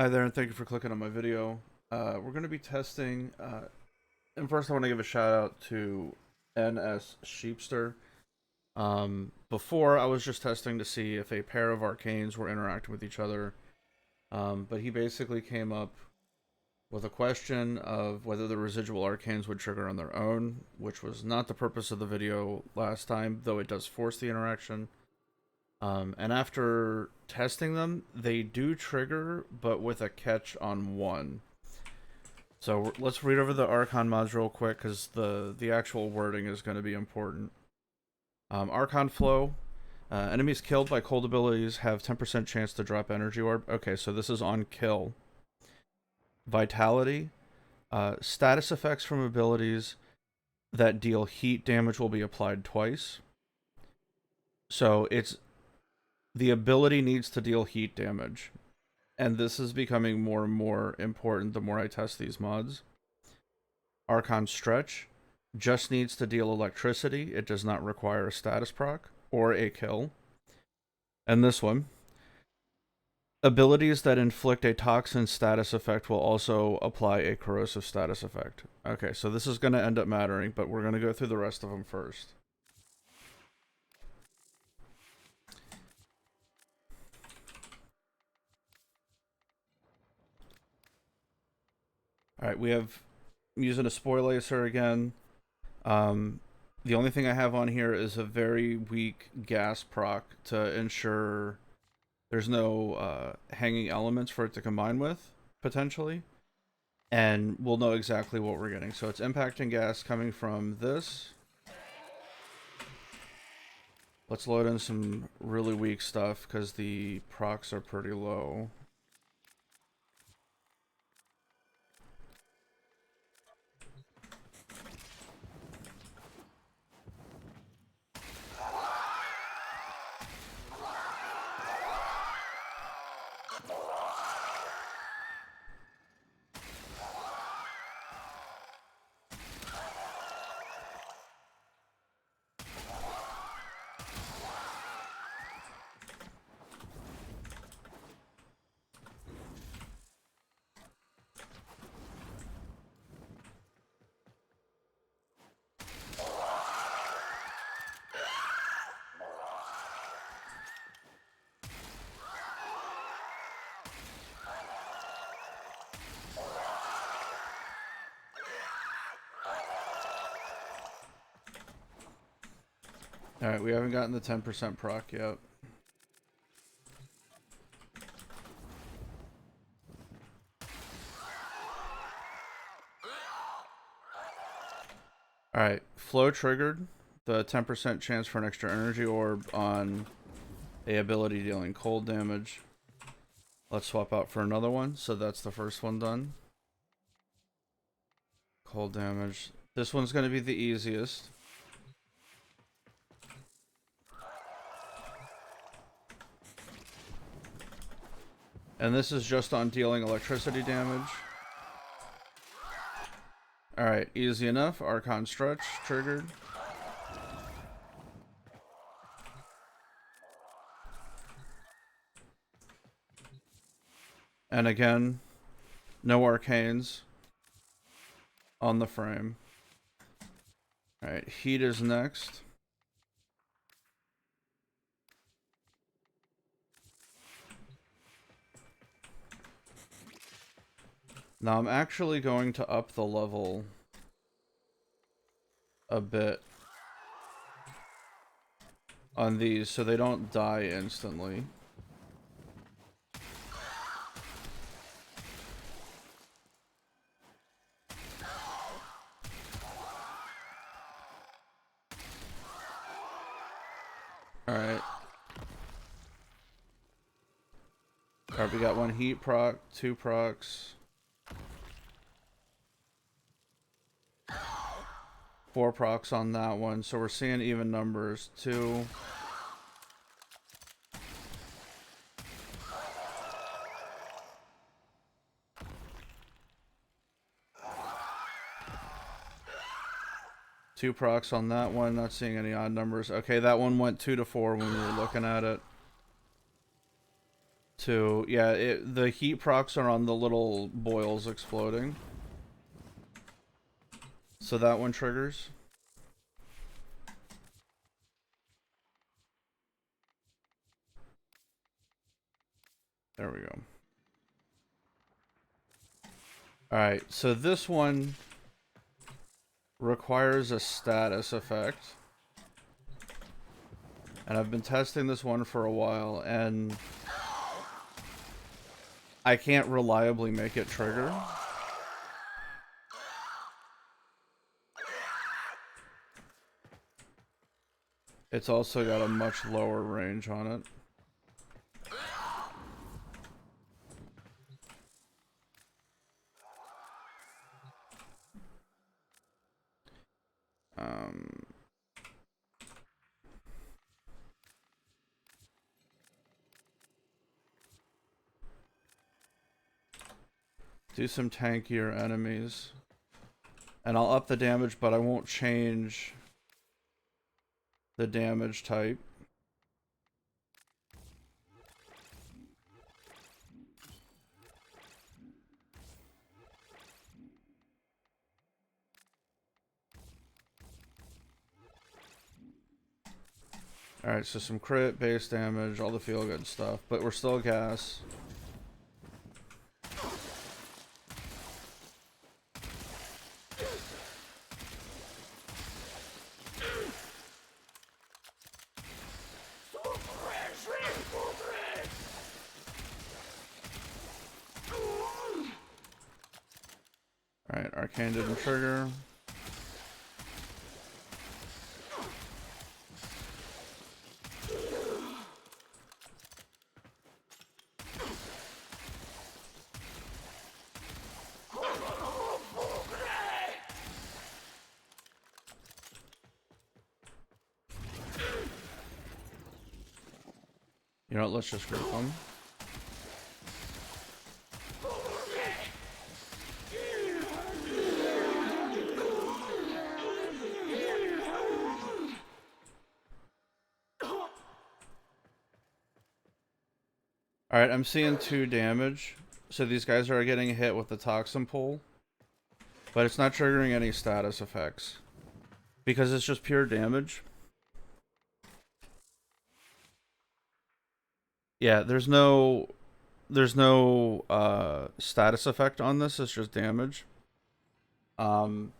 Hi there, and thank you for clicking on my video. We're going to be testing, and first I want to give a shout out to NS Sheepster. Before I was just testing to see if a pair of arcanes were interacting with each other, but he basically came up with a question of whether the residual arcanes would trigger on their own, which was not the purpose of the video last time, though it does force the interaction. And after testing them, they do trigger, but with a catch on one. So let's read over the Archon mods real quick, because the actual wording is going to be important. Archon flow. Enemies killed by cold abilities have 10% chance to drop energy orb. Okay, so this is on kill. Vitality. Status effects from abilities that deal heat damage will be applied twice. So it's the ability needs to deal heat damage. And this is becoming more and more important the more I test these mods. Archon Stretch just needs to deal electricity. It does not require a status proc or a kill. And this one, abilities that inflict a toxin status effect will also apply a corrosive status effect. Okay, so this is going to end up mattering, but we're going to go through the rest of them first. Alright, I'm using a spoil lacer again. The only thing I have on here is a very weak gas proc to ensure there's no hanging elements for it to combine with, potentially. And we'll know exactly what we're getting. So it's impacting gas coming from this. Let's load in some really weak stuff because the procs are pretty low. Alright, we haven't gotten the 10% proc yet. Alright, flow triggered. The 10% chance for an extra energy orb on a ability dealing cold damage. Let's swap out for another one. So that's the first one done. Cold damage. This one's going to be the easiest. And this is just on dealing electricity damage. Alright, easy enough. Archon Stretch triggered. And again, no arcanes on the frame. Alright, heat is next. Now I'm actually going to up the level a bit on these so they don't die instantly. Alright. Alright, we got one heat proc, two procs. 4 procs on that one, so we're seeing even numbers. 2. Two procs on that one, not seeing any odd numbers. Okay, that one went 2 to 4 when we were looking at it. to, yeah, the heat procs are on the little boils exploding. So that one triggers. There we go. Alright, so this one requires a status effect. And I've been testing this one for a while, and I can't reliably make it trigger. It's also got a much lower range on it. Do some tankier enemies. And I'll up the damage, but I won't change the damage type. Alright, so some crit, base damage, all the feel good stuff, but we're still gas. Alright, Arcane didn't trigger. You know what, let's just group them. Alright, I'm seeing 2 damage. So these guys are getting hit with the Toxin pull. But it's not triggering any status effects. Because it's just pure damage. Yeah, there's no status effect on this, it's just damage. So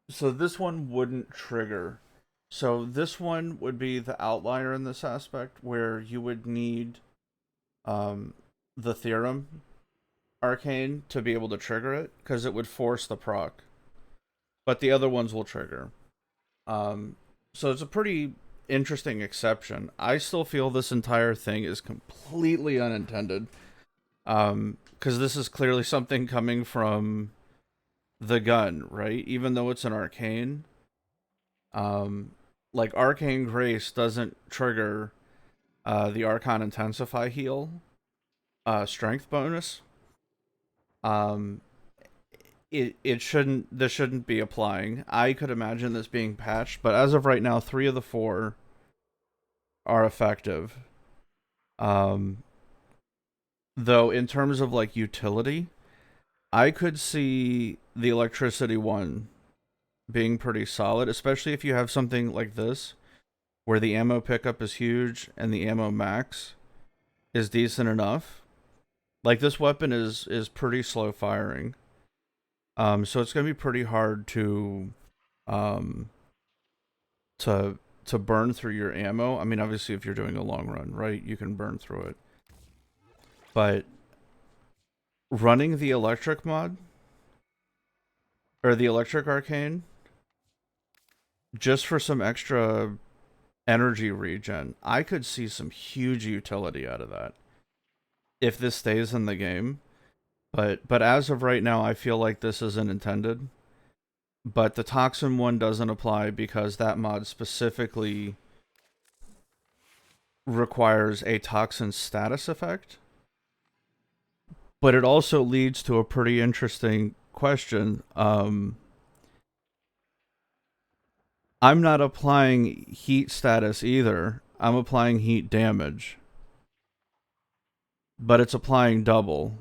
this one wouldn't trigger. So this one would be the outlier in this aspect, where you would need the theorem arcane to be able to trigger it, because it would force the proc. But the other ones will trigger. So it's a pretty interesting exception. I still feel this entire thing is completely unintended. Because this is clearly something coming from the gun, right? Even though it's an arcane. Like Arcane Grace doesn't trigger the Archon Intensify heal strength bonus. This shouldn't be applying. I could imagine this being patched, but as of right now, 3 of the 4 are effective. Though in terms of like utility, I could see the electricity one being pretty solid, especially if you have something like this, where the ammo pickup is huge and the ammo max is decent enough. Like this weapon is pretty slow firing. So it's gonna be pretty hard to burn through your ammo. I mean, obviously, if you're doing a long run, right, you can burn through it. But running the electric mod or the electric arcane just for some extra energy regen, I could see some huge utility out of that if this stays in the game. But as of right now, I feel like this isn't intended. But the Toxin one doesn't apply because that mod specifically requires a Toxin status effect. But it also leads to a pretty interesting question. I'm not applying heat status either. I'm applying heat damage. but it's applying double.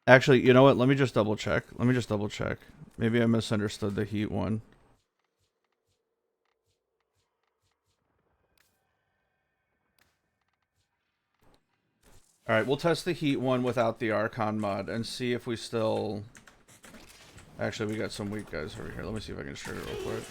Actually, you know what? Let me just double check. Maybe I misunderstood the heat one. Alright, we'll test the heat one without the Archon mod and see if we still... Actually, we got some weak guys over here. Let me see if I can trigger it real quick.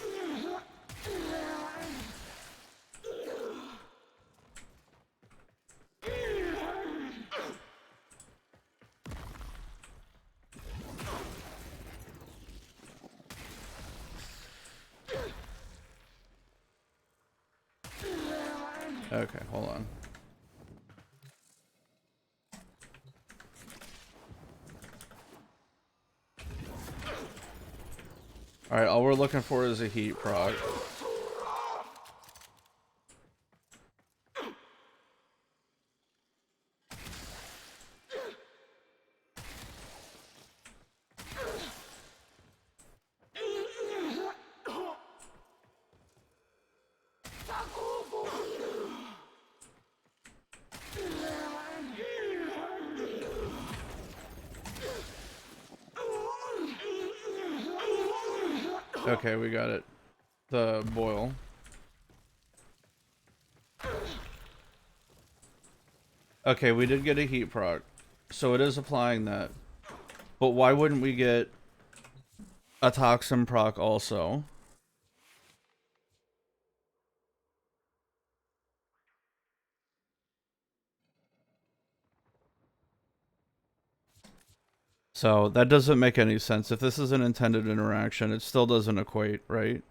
Okay, hold on. Alright, all we're looking for is a heat proc. Okay, we got it. The boil. Okay, we did get a heat proc. So it is applying that. But why wouldn't we get a toxin proc also? So that doesn't make any sense. If this is an intended interaction, it still doesn't equate, right?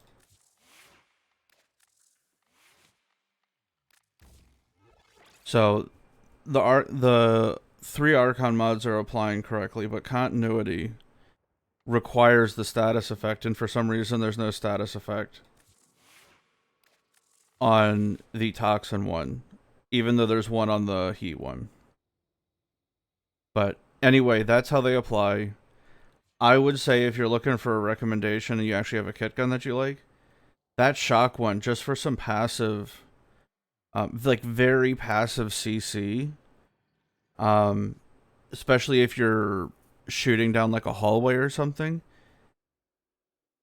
So the 3 Archon mods are applying correctly, but continuity requires the status effect, and for some reason there's no status effect on the toxin one, even though there's one on the heat one. But anyway, that's how they apply. I would say if you're looking for a recommendation and you actually have a kit gun that you like, that shock one, just for some passive, like very passive CC, especially if you're shooting down like a hallway or something,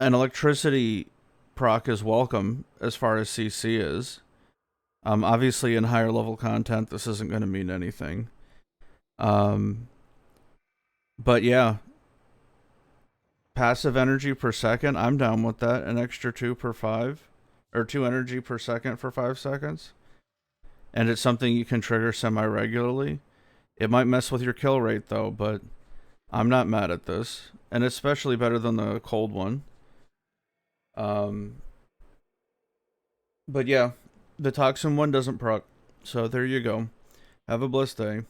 an electricity proc is welcome as far as CC is. Obviously in higher level content, this isn't going to mean anything. But yeah, passive energy per second, I'm down with that. An extra 2 per 5, or 2 energy per second for 5 seconds. And it's something you can trigger semi-regularly. It might mess with your kill rate though, but I'm not mad at this. And it's especially better than the cold one. But yeah, the toxin one doesn't proc. So there you go. Have a blessed day.